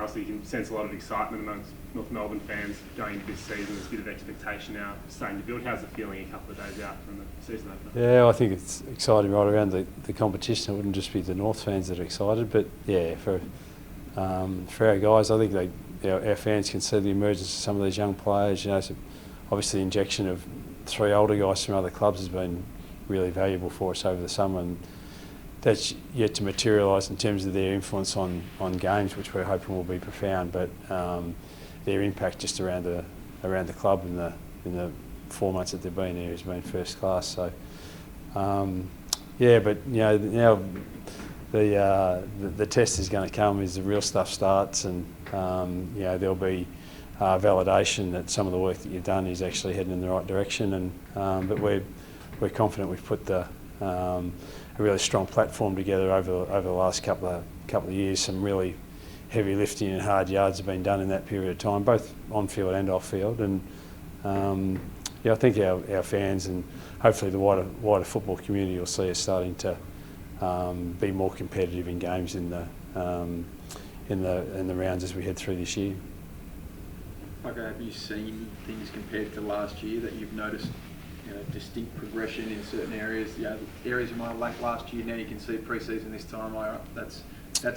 obviously you can sense a lot of excitement amongst North Melbourne fans going into this season. There's a bit of expectation now starting to build. How's it feeling a couple of days out from the season opener? Yeah, I think it's exciting right around the competition. It wouldn't just be the North fans that are excited, but yeah, for our guys, I think our fans can see the emergence of some of these young players. You know, so obviously the injection of 3 older guys from other clubs has been really valuable for us over the summer, and that's yet to materialise in terms of their influence on games, which we're hoping will be profound. But their impact just around the club in the 4 months that they've been here has been first class. So yeah, but you know now the test is going to come as the real stuff starts, and you know there'll be validation that some of the work that you've done is actually heading in the right direction. And but we're confident we've put a really strong platform together over the last couple of years. Some really heavy lifting and hard yards have been done in that period of time, both on field and off field. And yeah, I think our fans and hopefully the wider football community will see us starting to be more competitive in games in the rounds as we head through this year. Okay, have you seen things compared to last year that you've noticed, you know, distinct progression in certain areas? You know, areas you might have lacked last year, now you can see pre-season this time. That's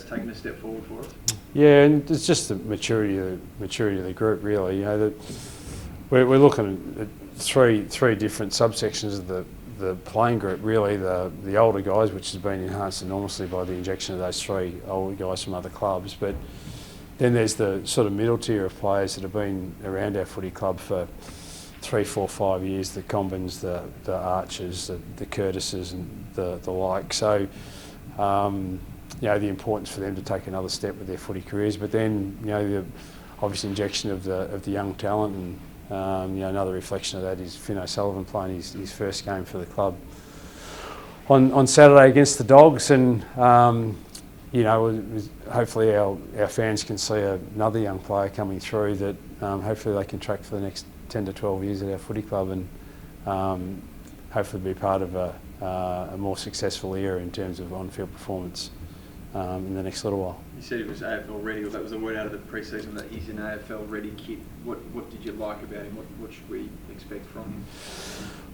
taken a step forward for us. Yeah, and it's just the maturity of the group, really. You know, we're looking at three different subsections of the playing group. Really, the older guys, which has been enhanced enormously by the injection of those 3 older guys from other clubs, but then there's the sort of middle tier of players that have been around our footy club for 3, 4, 5 years, the Combins, the Archers, the Curtises and the like. So, you know, the importance for them to take another step with their footy careers. But then, you know, the obvious injection of the young talent, and you know, another reflection of that is Sullivan playing his first game for the club on Saturday against the Dogs. And you know, hopefully our fans can see another young player coming through that hopefully they can track for the next 10 to 12 years at our footy club, and hopefully be part of a more successful era in terms of on-field performance in the next little while. You said he was AFL ready, or that was a word out of the pre-season that he's an AFL ready kid. What did you like about him? What should we expect from him?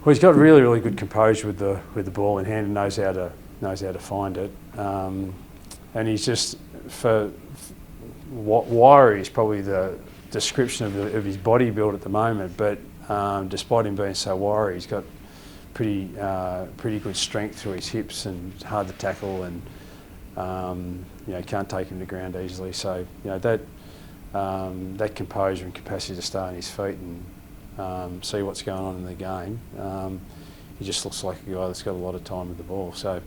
Well, he's got really good composure with the ball in hand and knows how to find it. And he's just, for wiry is probably the description of his body build at the moment, but despite him being so wiry, he's got pretty good strength through his hips and hard to tackle, and you know, can't take him to ground easily. So you know that composure and capacity to stay on his feet and see what's going on in the game. He just looks like a guy that's got a lot of time with the ball. So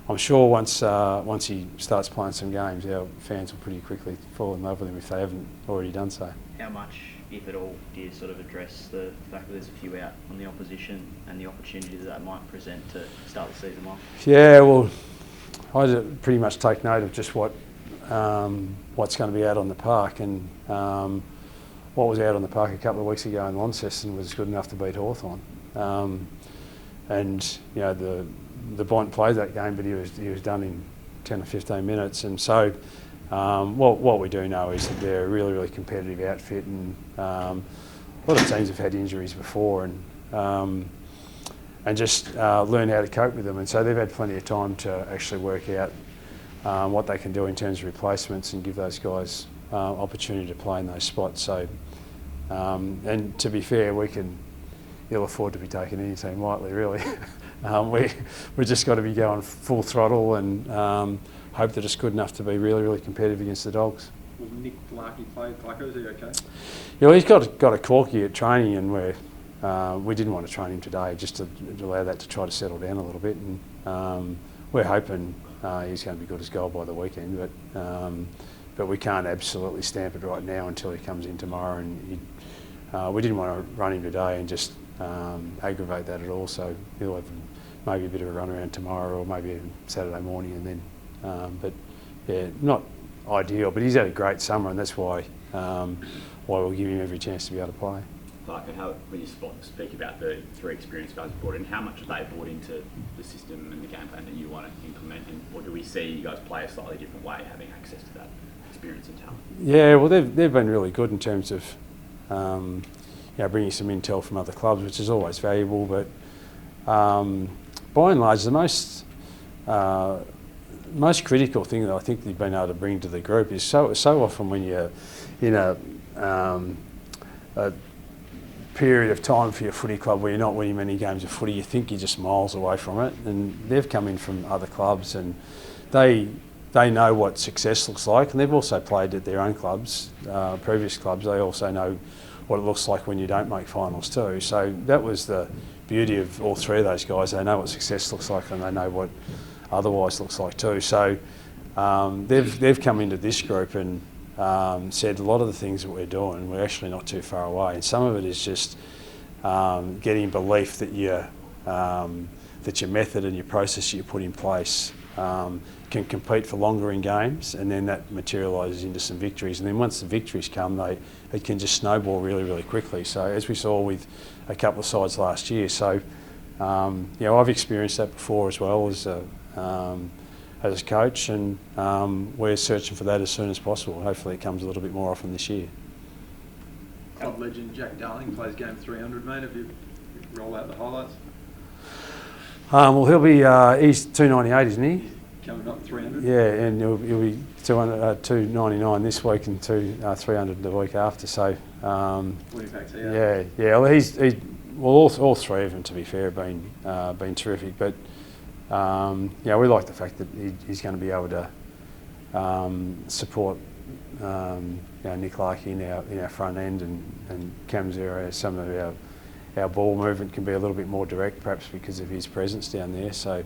I'm sure once he starts playing some games, our fans will pretty quickly fall in love with him if they haven't already done so. How much, if at all, do you sort of address the fact that there's a few out on the opposition and the opportunity that might present to start the season off? Yeah, well, I pretty much take note of just what's going to be out on the park, and what was out on the park a couple of weeks ago in Launceston was good enough to beat Hawthorn. And you know, the Bont played that game, but he was done in 10 or 15 minutes. And so what we do know is that they're a really competitive outfit, and a lot of teams have had injuries before, and just learn how to cope with them. And so they've had plenty of time to actually work out what they can do in terms of replacements and give those guys opportunity to play in those spots. So, and to be fair, we can ill afford to be taking any team lightly, really. We just got to be going full throttle and hope that it's good enough to be really competitive against the Dogs. Will Nick Larkey play Clarko? Is he okay? Yeah, well, he's got a corky at training, and we didn't want to train him today just to allow that to try to settle down a little bit. And we're hoping he's going to be good as gold by the weekend, but we can't absolutely stamp it right now until he comes in tomorrow. And we didn't want to run him today and just aggravate that at all. So he'll have maybe a bit of a run around tomorrow, or maybe even Saturday morning, and then. But yeah, not ideal. But he's had a great summer, and that's why we'll give him every chance to be able to play. Clarko, how, when you speak about the 3 experienced guys brought in, how much have they brought into the system and the game plan that you want to implement, or do we see you guys play a slightly different way, having access to that experience and talent? Yeah, well, they've been really good in terms of bringing some intel from other clubs, which is always valuable. But by and large, the most critical thing that I think they've been able to bring to the group is so often when you're in a period of time for your footy club where you're not winning many games of footy, you think you're just miles away from it. And they've come in from other clubs and they know what success looks like, and they've also played at their own clubs, previous clubs. They also know what it looks like when you don't make finals too. So that was the beauty of all three of those guys. They know what success looks like and they know what otherwise looks like too. So they've come into this group and said a lot of the things that we're doing, we're actually not too far away. And some of it is just getting belief that your method and your process that you put in place can compete for longer in games, and then that materialises into some victories. And then once the victories come, it can just snowball really, really quickly. So as we saw with a couple of sides last year. So I've experienced that before as well as a coach, and we're searching for that as soon as possible. Hopefully it comes a little bit more often this year. Club legend Jack Darling plays game 300, mate. Have you roll out the highlights? Well, he'll be, he's 298, isn't he? Coming up 300? Yeah, and he'll be 299 this week and 300 the week after. So, yeah. Well, all three of them, to be fair, have been terrific. But we like the fact that he's going to be able to support Nick Larkey in our front end, and Cam's area. Some of our ball movement can be a little bit more direct, perhaps because of his presence down there. So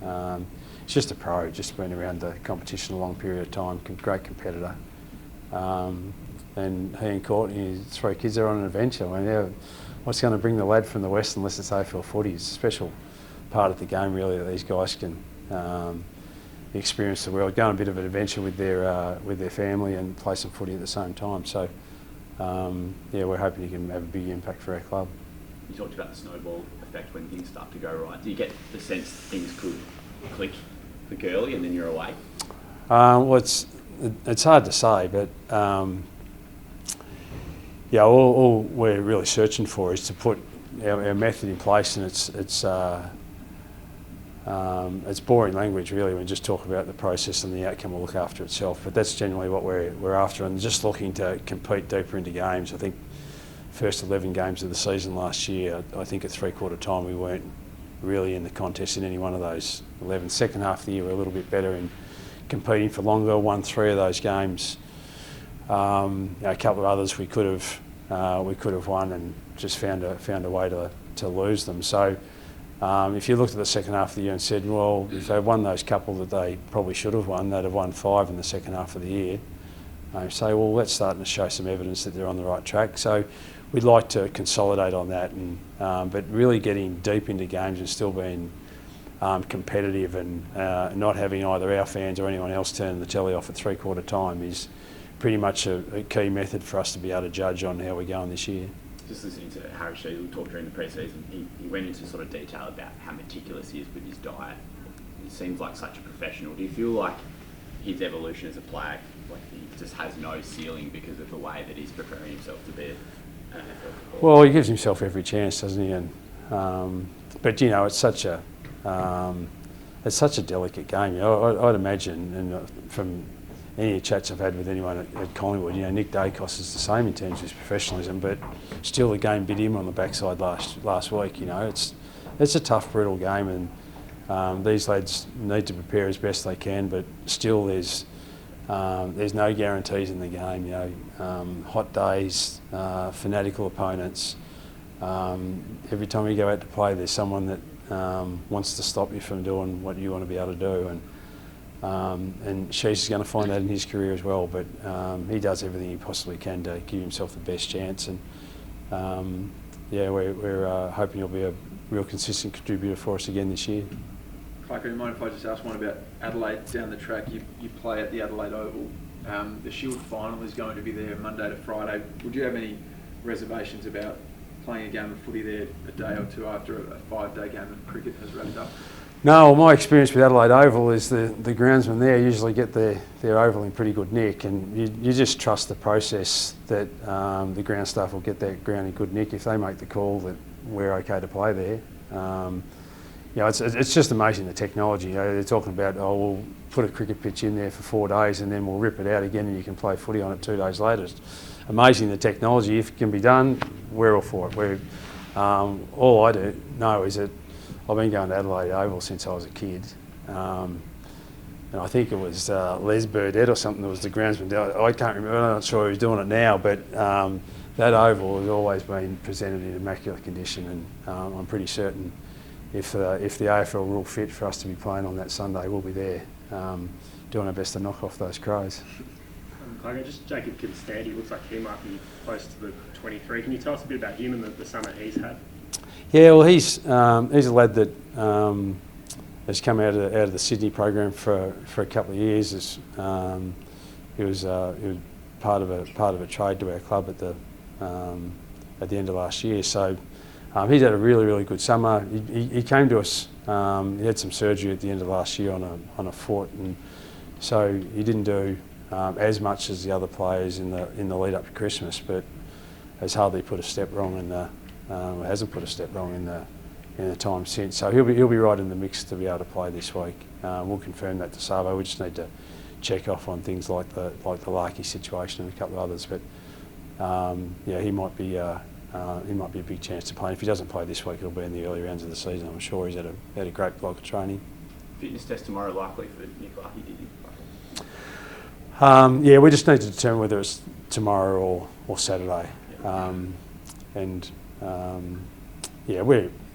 he's just a pro, just been around the competition a long period of time, great competitor. And he and Courtney, his three kids, are on an adventure. I mean, what's going to bring the lad from the West unless it's AFL footy? It's a special part of the game, really, that these guys can experience the world, go on a bit of an adventure with their family and play some footy at the same time. So, we're hoping he can have a big impact for our club. You talked about the snowball effect when things start to go right. Do you get the sense things could click for Gurley and then you're away? Well, it's hard to say, but all we're really searching for is to put our method in place, and it's boring language really when we just talk about the process and the outcome will look after itself. But that's generally what we're after, and just looking to compete deeper into games. I think first 11 games of the season last year, I think at three-quarter time we weren't really in the contest in any one of those 11. Second half of the year we're a little bit better in competing for longer, won 3 of those games. A couple of others we could have won and just found a way to lose them. So if you looked at the second half of the year and said, well, if they won those couple that they probably should have won, they'd have won 5 in the second half of the year. Say, well, that's starting to show some evidence that they're on the right track. So we'd like to consolidate on that, and but really getting deep into games and still being competitive, and not having either our fans or anyone else turn the telly off at three-quarter time is pretty much a key method for us to be able to judge on how we're going this year. Just listening to Harry Sheetal talk during the pre-season, he went into sort of detail about how meticulous he is with his diet. He seems like such a professional. Do you feel like his evolution as a player, like he just has no ceiling because of the way that he's preparing himself to be an NFL footballer? Well, he gives himself every chance, doesn't he? And but it's such a delicate game. I'd imagine, and from any chats I've had with anyone at Collingwood, Nick Dacos is the same in terms of his professionalism, but still the game bit him on the backside last week. It's a tough, brutal game, and these lads need to prepare as best they can. But still, there's no guarantees in the game. Hot days, fanatical opponents. Every time you go out to play, there's someone that wants to stop you from doing what you want to be able to do, and Sheesh is going to find that in his career as well. But he does everything he possibly can to give himself the best chance, and we're hoping he'll be a real consistent contributor for us again this year. Clarko, do you mind if I just ask one about Adelaide down the track? You play at the Adelaide Oval. The Shield final is going to be there Monday to Friday. Would you have any reservations about playing a game of footy there a day or two after a 5-day game of cricket has wrapped up? No, well, my experience with Adelaide Oval is the groundsmen there usually get their oval in pretty good nick, and you just trust the process that the ground staff will get that ground in good nick if they make the call that we're okay to play there. It's just amazing, the technology. They're talking about, we'll put a cricket pitch in there for 4 days and then we'll rip it out again and you can play footy on it 2 days later. It's amazing, the technology. If it can be done, we're all for it. All I do know is that I've been going to Adelaide Oval since I was a kid. And I think it was Les Burdett or something that was the groundsman. I can't remember, I'm not sure who's doing it now, but that oval has always been presented in immaculate condition, and I'm pretty certain if the AFL rule fit for us to be playing on that Sunday, we'll be there doing our best to knock off those Crows. Clarko, just Jacob Konstanty, looks like he might be close to the 23. Can you tell us a bit about him and the summer he's had? Yeah, well, he's a lad that has come out of the Sydney program for a couple of years. He was part of a trade to our club at the end of last year. So he's had a really good summer. He came to us. He had some surgery at the end of last year on a foot, and so he didn't do as much as the other players in the lead up to Christmas, but has hardly put a step wrong hasn't put a step wrong in the time since. So he'll be right in the mix to be able to play this week. We'll confirm that to Sabo. We just need to check off on things like the Larkey situation and a couple of others. But he might be a big chance to play. If he doesn't play this week, he'll be in the early rounds of the season. I'm sure he's had a great block of training. Fitness test tomorrow likely for Nick Larkey, did he? We just need to determine whether it's tomorrow or Saturday.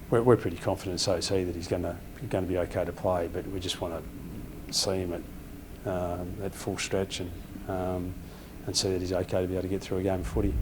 We're pretty confident so that he's going to be okay to play, but we just want to see him at full stretch and see that he's okay to be able to get through a game of footy.